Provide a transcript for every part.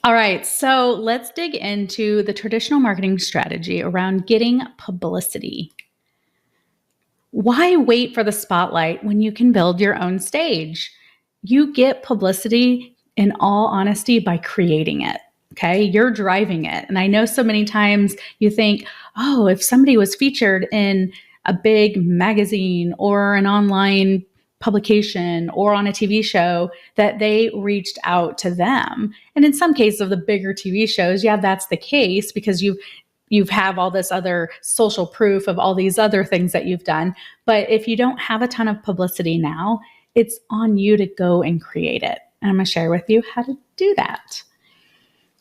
All right, so let's dig into the traditional marketing strategy around getting publicity. Why wait for the spotlight when you can build your own stage? You get publicity, in all honesty, by creating it. Okay, you're driving it. And I know so many times you think, oh, if somebody was featured in a big magazine or an online publication or on a TV show, that they reached out to them. And in some cases of the bigger TV shows, yeah, that's the case because you have all this other social proof of all these other things that you've done. But if you don't have a ton of publicity now, it's on you to go and create it. And I'm going to share with you how to do that.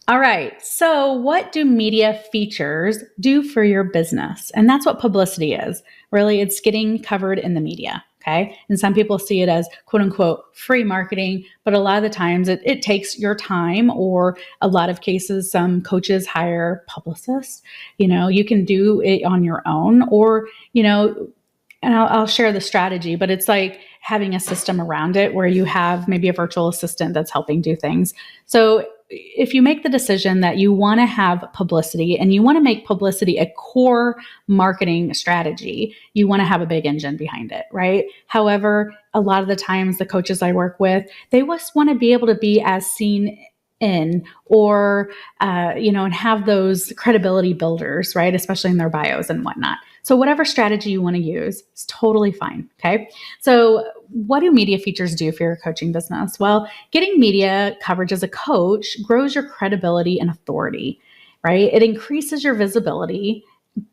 All right. So what do media features do for your business? And that's what publicity is. Really, it's getting covered in the media. Okay. And some people see it as quote unquote free marketing, but a lot of the times it takes your time, or a lot of cases, some coaches hire publicists. You can do it on your own, or, and I'll share the strategy, but it's like having a system around it where you have maybe a virtual assistant that's helping do things. So if you make the decision that you want to have publicity and you want to make publicity a core marketing strategy, you want to have a big engine behind it, right? However, a lot of the times the coaches I work with, they just want to be able to be as seen in, or, and have those credibility builders, right? Especially in their bios and whatnot. So whatever strategy you want to use is totally fine. Okay. So what do media features do for your coaching business? Well, getting media coverage as a coach grows your credibility and authority, right? It increases your visibility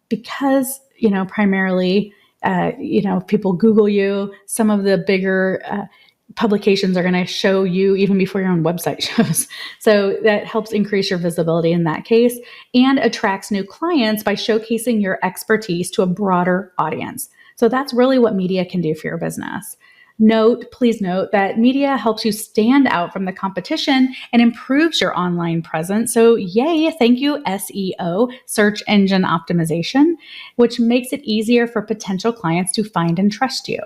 because, primarily, people Google you. Some of the bigger publications are going to show you even before your own website shows. So that helps increase your visibility in that case, and attracts new clients by showcasing your expertise to a broader audience. So that's really what media can do for your business. Please note that media helps you stand out from the competition and improves your online presence. So yay, thank you, SEO, search engine optimization, which makes it easier for potential clients to find and trust you.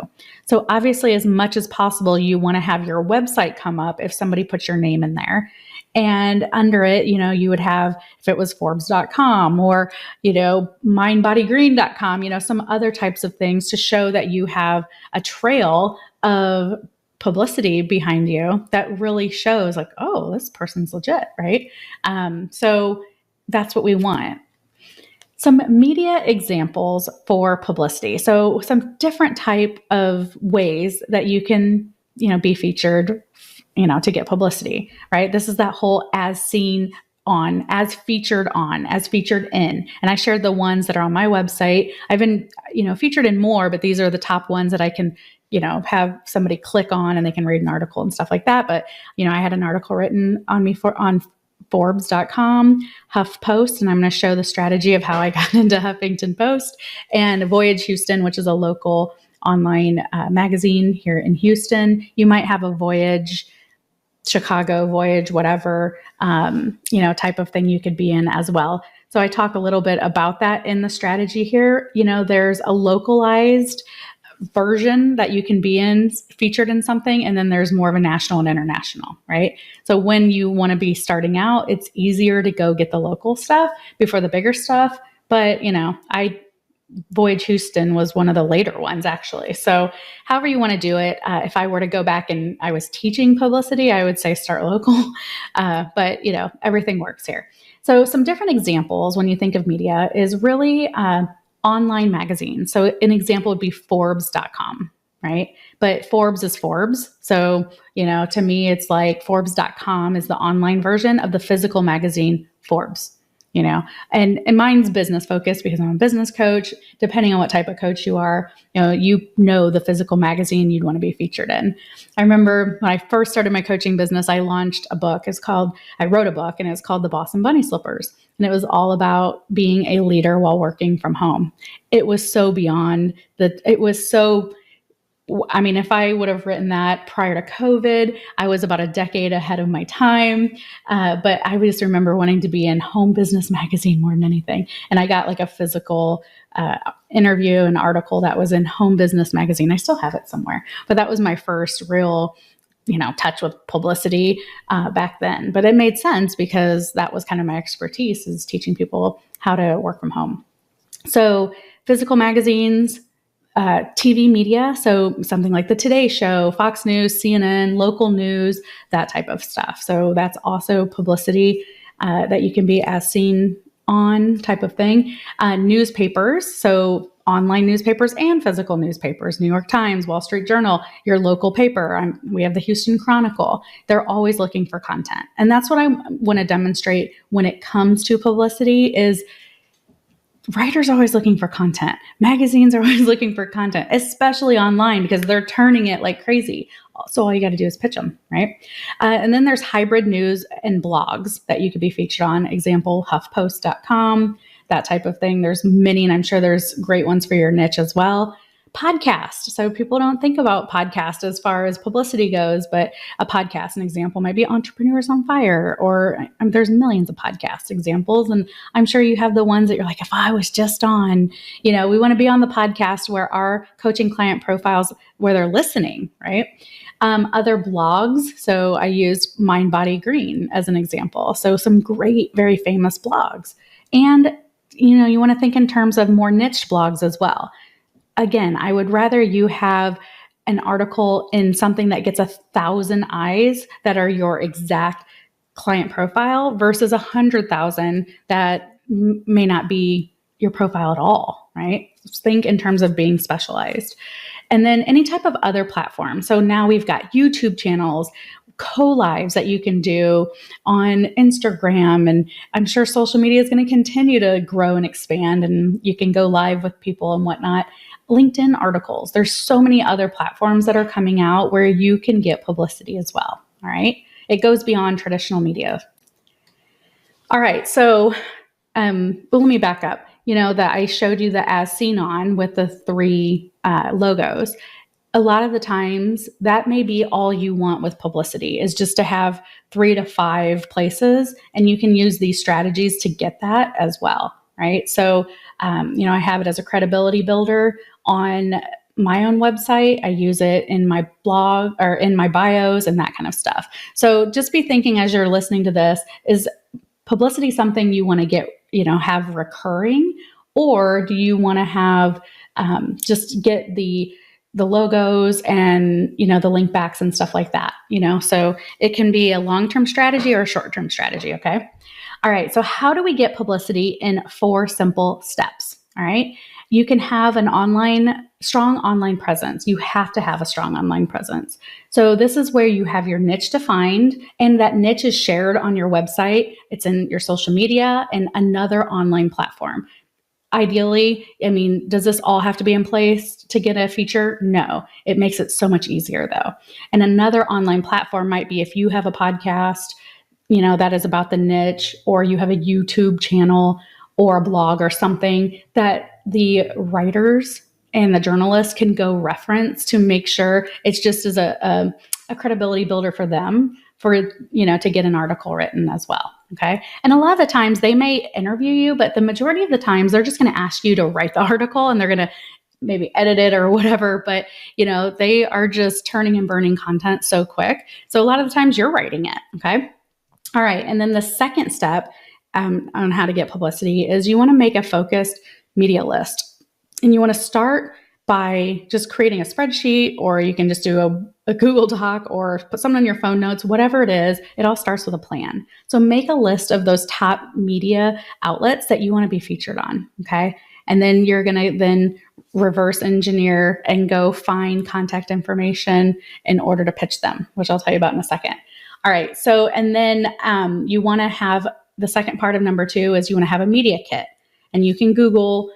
So obviously, as much as possible, you want to have your website come up if somebody puts your name in there. And under it, you would have, if it was Forbes.com or, mindbodygreen.com, some other types of things to show that you have a trail of publicity behind you that really shows like, oh, this person's legit, right? So that's what we want. Some media examples for publicity. So some different type of ways that you can, be featured, to get publicity, right? This is that whole as seen on, as featured on, as featured in. And I shared the ones that are on my website. I've been, featured in more, but these are the top ones that I can, have somebody click on and they can read an article and stuff like that. But, I had an article written on me on Forbes.com, HuffPost, and I'm going to show the strategy of how I got into Huffington Post, and Voyage Houston, which is a local online magazine here in Houston. You might have a Voyage Chicago, Voyage, whatever, type of thing you could be in as well. So I talk a little bit about that in the strategy here. There's a localized version that you can be in, featured in something, and then there's more of a national and international, right? So when you want to be starting out, it's easier to go get the local stuff before the bigger stuff. But, Voyage Houston was one of the later ones, actually. So however you want to do it, if I were to go back and I was teaching publicity, I would say start local. But, everything works here. So some different examples when you think of media is really online magazines. So an example would be Forbes.com, right? But Forbes is Forbes. So, to me, it's like Forbes.com is the online version of the physical magazine Forbes. And mine's business focused because I'm a business coach. Depending on what type of coach you are, the physical magazine you'd want to be featured in. I remember when I first started my coaching business, I launched a book. I wrote a book, and it's called The Boss and Bunny Slippers. And it was all about being a leader while working from home. It was so beyond if I would have written that prior to COVID, I was about a decade ahead of my time. But I just remember wanting to be in Home Business Magazine more than anything. And I got like a physical interview, an article that was in Home Business Magazine. I still have it somewhere, but that was my first real touch with publicity back then, but it made sense because that was kind of my expertise, is teaching people how to work from home. So physical magazines, TV media, so something like the Today Show, Fox News, CNN, local news, that type of stuff. So that's also publicity that you can be as seen on type of thing. Newspapers, so online newspapers and physical newspapers, New York Times, Wall Street Journal, your local paper. We have the Houston Chronicle. They're always looking for content. And that's what I want to demonstrate when it comes to publicity is writers are always looking for content. Magazines are always looking for content, especially online, because they're turning it like crazy. So all you got to do is pitch them, right? And then there's hybrid news and blogs that you could be featured on. Example, HuffPost.com, that type of thing. There's many, and I'm sure there's great ones for your niche as well. Podcast. So people don't think about podcast as far as publicity goes, but a podcast, an example might be Entrepreneurs on Fire, or there's millions of podcast examples. And I'm sure you have the ones that you're like, if I was just on, we want to be on the podcast where our coaching client profiles, where they're listening, right? Other blogs. So I used Mind Body Green as an example. So some great, very famous blogs. And, you want to think in terms of more niche blogs as well. Again, I would rather you have an article in something that gets 1,000 eyes that are your exact client profile versus 100,000 that may not be your profile at all, right? Just think in terms of being specialized. And then any type of other platform. So now we've got YouTube channels, co-lives that you can do on Instagram. And I'm sure social media is going to continue to grow and expand, and you can go live with people and whatnot. LinkedIn articles. There's so many other platforms that are coming out where you can get publicity as well. All right. It goes beyond traditional media. All right. So, but let me back up. That I showed you the as seen on with the 3 logos. A lot of the times that may be all you want with publicity, is just to have 3 to 5 places, and you can use these strategies to get that as well. Right. So, I have it as a credibility builder on my own website. I use it in my blog or in my bios and that kind of stuff. So just be thinking as you're listening to this, is publicity something you want to get, have recurring, or do you want to have just get the logos and, the link backs and stuff like that, so it can be a long-term strategy or a short-term strategy. Okay. All right. So how do we get publicity in 4 simple steps? All right. You can have strong online presence. You have to have a strong online presence. So this is where you have your niche defined, and that niche is shared on your website. It's in your social media and another online platform. Ideally, does this all have to be in place to get a feature? No, it makes it so much easier though. And another online platform might be if you have a podcast, that is about the niche, or you have a YouTube channel or a blog or something that the writers and the journalists can go reference to make sure it's just as a credibility builder for them to get an article written as well. Okay. And a lot of the times they may interview you, but the majority of the times they're just going to ask you to write the article, and they're going to maybe edit it or whatever, but they are just turning and burning content so quick. So a lot of the times you're writing it. Okay. All right. And then the second step on how to get publicity is you want to make a focused media list. And you want to start by just creating a spreadsheet, or you can just do a Google Doc or put something on your phone notes, whatever it is. It all starts with a plan. So make a list of those top media outlets that you want to be featured on. Okay. And then you're going to then reverse engineer and go find contact information in order to pitch them, which I'll tell you about in a second. All right. So, and then you want to have the second part of number 2 is you want to have a media kit, and you can Google,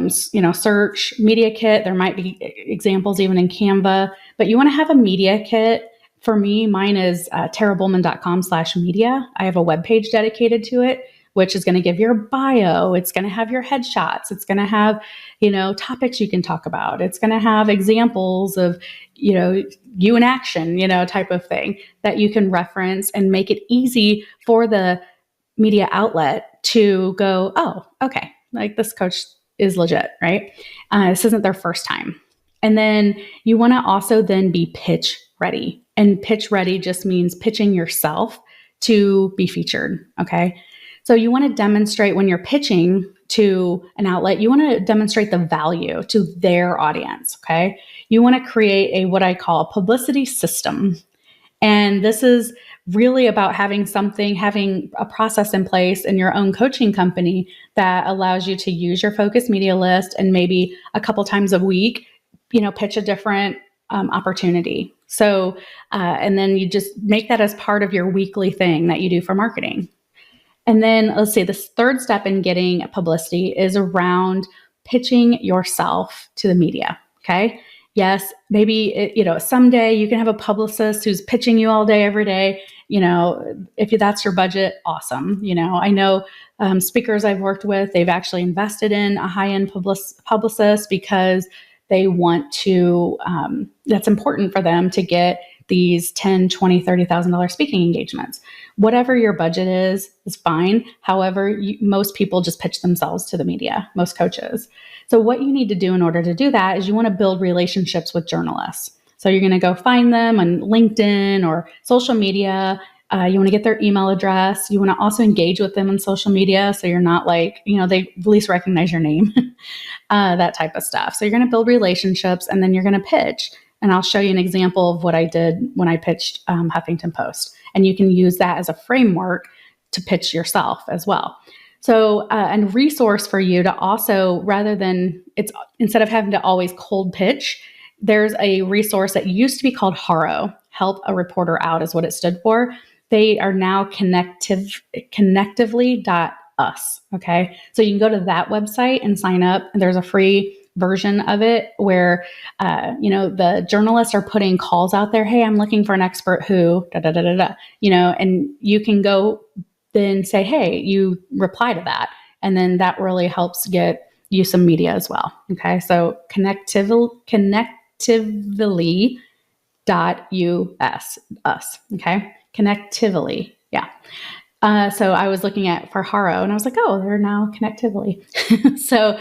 search media kit. There might be examples even in Canva, but you want to have a media kit. For me, mine is tarabulman.com/media. I have a webpage dedicated to it, which is going to give your bio. It's going to have your headshots. It's going to have, topics you can talk about. It's going to have examples of, you in action, type of thing that you can reference and make it easy for the media outlet to go, oh, okay, like this coach is legit, right? This isn't their first time. And then you want to also then be pitch ready. And pitch ready just means pitching yourself to be featured. Okay. So you want to demonstrate when you're pitching to an outlet, you want to demonstrate the value to their audience. Okay. You want to create what I call a publicity system. And this is really about having a process in place in your own coaching company that allows you to use your focus media list and maybe a couple times a week, pitch a different opportunity. So, and then you just make that as part of your weekly thing that you do for marketing. And then let's say this third step in getting publicity is around pitching yourself to the media. Okay. Yes, maybe, someday you can have a publicist who's pitching you all day, every day. If that's your budget, awesome. I know speakers I've worked with, they've actually invested in a high-end publicist because they want to, that's important for them to get these $10,000, $20,000, $30,000 speaking engagements. Whatever your budget is fine. However, most people just pitch themselves to the media, most coaches. So what you need to do in order to do that is you want to build relationships with journalists. So you're going to go find them on LinkedIn or social media. You want to get their email address. You want to also engage with them on social media. So you're not they at least recognize your name, that type of stuff. So you're going to build relationships and then you're going to pitch. And I'll show you an example of what I did when I pitched Huffington Post. And you can use that as a framework to pitch yourself as well. So, and resource for you to also, instead of having to always cold pitch, there's a resource that used to be called HARO, Help a Reporter Out is what it stood for. They are now connectively.us. Okay. So you can go to that website and sign up. And there's a free version of it where, the journalists are putting calls out there. Hey, I'm looking for an expert who, and you can go then say, hey, you reply to that. And then that really helps get you some media as well. Okay. So connectively.us, us. Okay. Connectively. Yeah. So I was looking for HARO and I was like, oh, they're now Connectively. So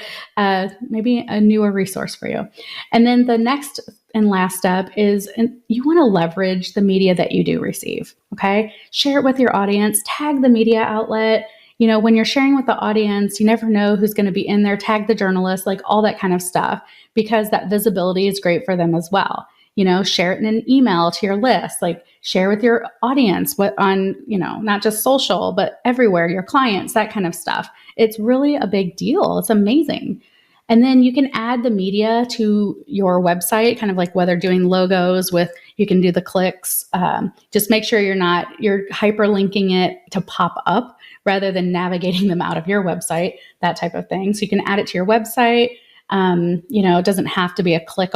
maybe a newer resource for you. And then the next and last step is you want to leverage the media that you do receive. Okay. Share it with your audience, tag the media outlet. When you're sharing with the audience, you never know who's going to be in there, tag the journalist, like all that kind of stuff, because that visibility is great for them as well. Share it in an email to your list, like share with your audience on, not just social, but everywhere, your clients, that kind of stuff. It's really a big deal. It's amazing. And then you can add the media to your website, kind of like whether doing logos you can do the clicks. Just make sure you're hyperlinking it to pop up rather than navigating them out of your website, that type of thing. So you can add it to your website. It doesn't have to be a click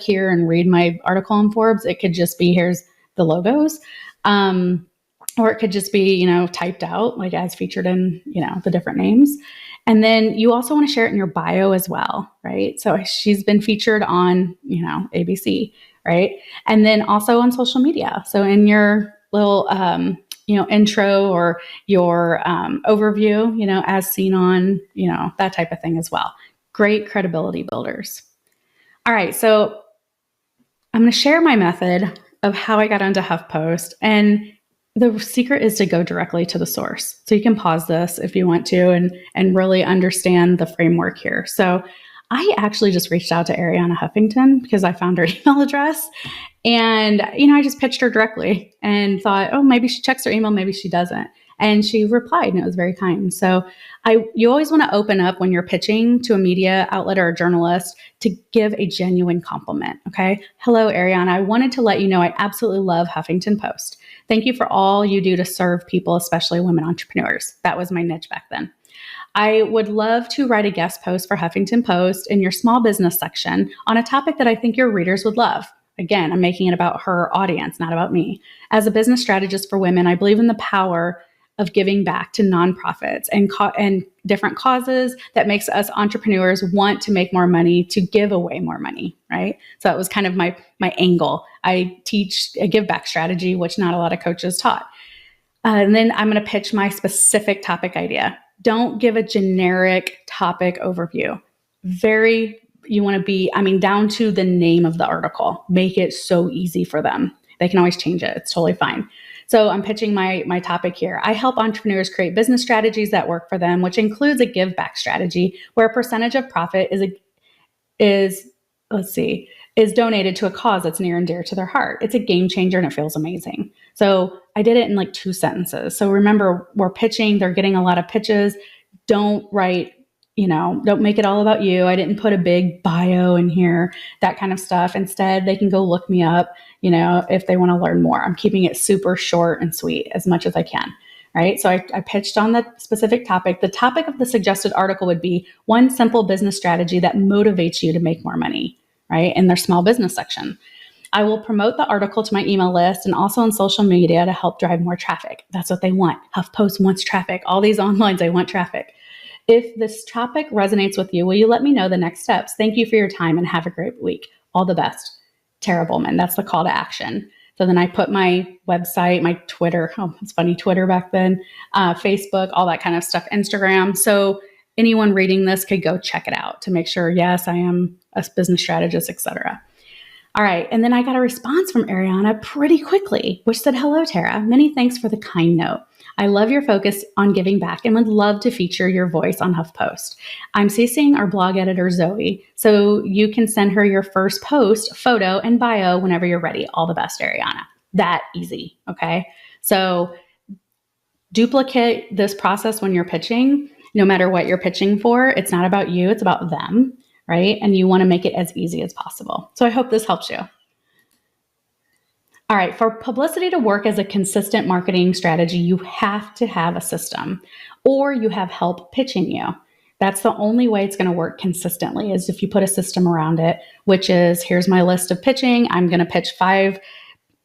here and read my article in Forbes. It could just be, here's the logos. Or it could just be, typed out, like as featured in, the different names. And then you also want to share it in your bio as well, right? So she's been featured on, ABC, right? And then also on social media. So in your little, intro or your overview, as seen on, that type of thing as well. Great credibility builders. All right, so I'm going to share my method of how I got onto HuffPost, and the secret is to go directly to the source. So you can pause this if you want to and really understand the framework here. So I actually just reached out to Ariana Huffington because I found her email address, and I just pitched her directly and thought, oh, maybe she checks her email, maybe she doesn't. And she replied, and it was very kind. So you always want to open up when you're pitching to a media outlet or a journalist to give a genuine compliment. Okay. Hello, Ariana. I wanted to let you know I absolutely love Huffington Post. Thank you for all you do to serve people, especially women entrepreneurs. That was my niche back then. I would love to write a guest post for Huffington Post in your small business section on a topic that I think your readers would love. Again, I'm making it about her audience, not about me. As a business strategist for women, I believe in the power of giving back to nonprofits and different causes that makes us entrepreneurs want to make more money, to give away more money, right? So that was kind of my angle. I teach a give back strategy, which not a lot of coaches taught. And then I'm going to pitch my specific topic idea. Don't give a generic topic overview. to be, I mean, down to the name of the article. Make it so easy for them. They can always change it. It's totally fine. So I'm pitching my topic here. I help entrepreneurs create business strategies that work for them, which includes a give back strategy where a percentage of profit is donated to a cause that's near and dear to their heart. It's a game changer and it feels amazing. So I did it in like 2 sentences. So remember, we're pitching, they're getting a lot of pitches. Don't write, don't make it all about you. I didn't put a big bio in here, that kind of stuff. Instead, they can go look me up, if they want to learn more. I'm keeping it super short and sweet as much as I can. Right. So I pitched on the specific topic. The topic of the suggested article would be one simple business strategy that motivates you to make more money, right? In their small business section. I will promote the article to my email list and also on social media to help drive more traffic. That's what they want. HuffPost wants traffic. All these onlines, they want traffic. If this topic resonates with you, will you let me know the next steps? Thank you for your time and have a great week. All the best. Tara Bullman. That's the call to action. So then I put my website, my Twitter, it's funny, Twitter back then, Facebook, all that kind of stuff, Instagram. So anyone reading this could go check it out to make sure, yes, I am a business strategist, etc. All right. And then I got a response from Ariana pretty quickly, which said, hello, Tara. Many thanks for the kind note. I love your focus on giving back and would love to feature your voice on HuffPost. I'm CCing our blog editor, Zoe, so you can send her your first post, photo, and bio whenever you're ready. All the best, Ariana. That easy. Okay. So duplicate this process when you're pitching, no matter what you're pitching for. It's not about you. It's about them. Right. And you want to make it as easy as possible. So I hope this helps you. All right, for publicity to work as a consistent marketing strategy, you have to have a system or you have help pitching you. That's the only way it's going to work consistently is if you put a system around it, which is here's my list of pitching. I'm going to pitch 5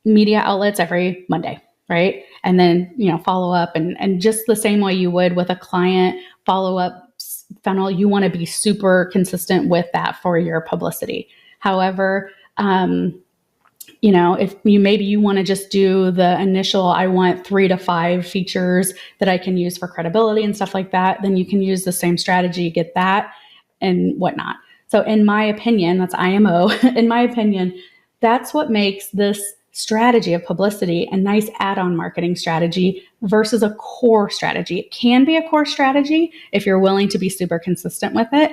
media outlets every Monday, right? And then, follow up and just the same way you would with a client follow-up funnel, you want to be super consistent with that for your publicity. However, if you want to just do the initial, I want 3 to 5 features that I can use for credibility and stuff like that, then you can use the same strategy, get that and whatnot. So in my opinion, that's IMO, in my opinion, that's what makes this strategy of publicity a nice add-on marketing strategy versus a core strategy. It can be a core strategy if you're willing to be super consistent with it,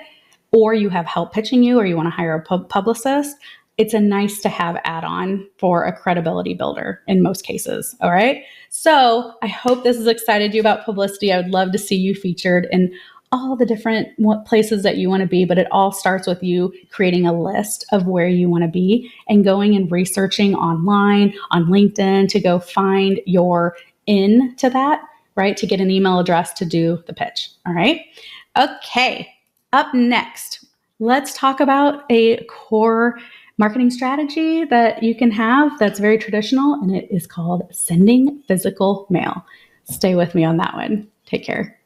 or you have help pitching you, or you want to hire a publicist. It's a nice to have add-on for a credibility builder in most cases. All right. So I hope this has excited you about publicity. I would love to see you featured in all the different places that you want to be, but it all starts with you creating a list of where you want to be and going and researching online, on LinkedIn to go find your in to that, right? To get an email address to do the pitch. All right. Okay. Up next, let's talk about a core marketing strategy that you can have that's very traditional, and it is called sending physical mail. Stay with me on that one. Take care.